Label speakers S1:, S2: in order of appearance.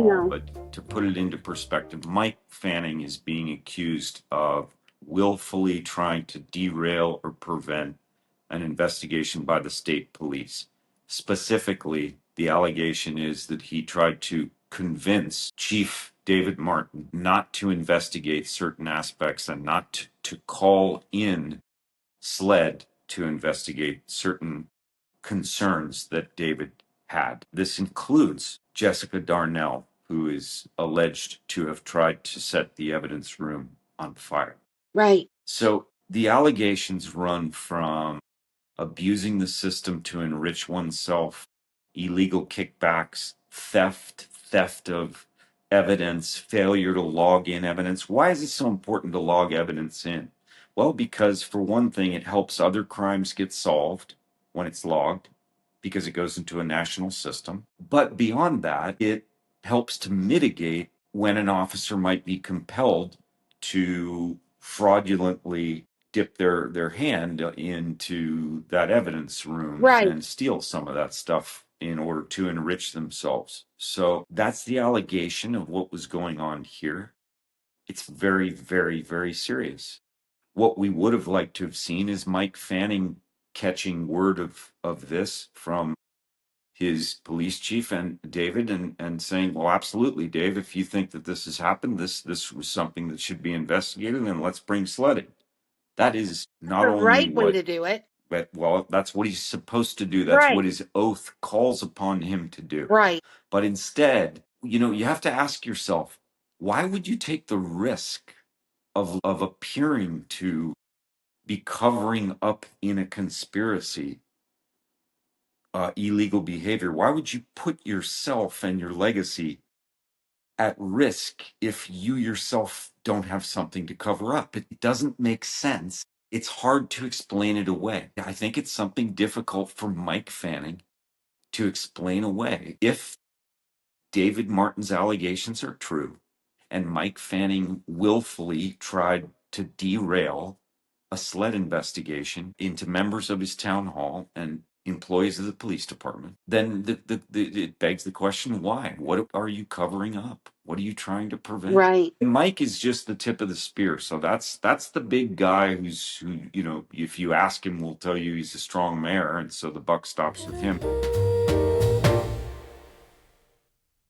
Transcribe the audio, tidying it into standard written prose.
S1: hall,
S2: No.
S1: but to put it into perspective, Mike Fanning is being accused of willfully trying to derail or prevent an investigation by the state police. Specifically, the allegation is that he tried to convince Chief David Martin not to investigate certain aspects and not to call in SLED to investigate certain concerns that David had. This includes Jessica Darnell, who is alleged to have tried to set the evidence room on fire.
S2: Right.
S1: So the allegations run from abusing the system to enrich oneself, illegal kickbacks, theft of evidence, failure to log in evidence. Why is it so important to log evidence in? Well, because for one thing, it helps other crimes get solved when it's logged, because it goes into a national system. But beyond that, it helps to mitigate when an officer might be compelled to fraudulently dip their hand into that evidence room
S2: Right.
S1: and steal some of that stuff in order to enrich themselves. So that's the allegation of what was going on here. It's very, very, very serious. What we would have liked to have seen is Mike Fanning catching word of this from his police chief and David and saying, well, absolutely, Dave, if you think that this has happened, this was something that should be investigated, and let's bring sledding. That is not
S2: The
S1: only
S2: right way
S1: what,
S2: to do it.
S1: but well, that's what he's supposed to do. That's
S2: Right.
S1: what his oath calls upon him to do.
S2: Right.
S1: But instead, you have to ask yourself, why would you take the risk of appearing to be covering up in a conspiracy illegal behavior? Why would you put yourself and your legacy at risk if you yourself don't have something to cover up? It doesn't make sense. It's hard to explain it away. I think it's something difficult for Mike Fanning to explain away. If David Martin's allegations are true and Mike Fanning willfully tried to derail a SLED investigation into members of his town hall and employees of the police department, then it begs the question, why? What are you covering up? What are you trying to prevent?
S2: Right.
S1: And Mike is just the tip of the spear. So that's the big guy who, if you ask him, will tell you he's a strong mayor, and so the buck stops with him.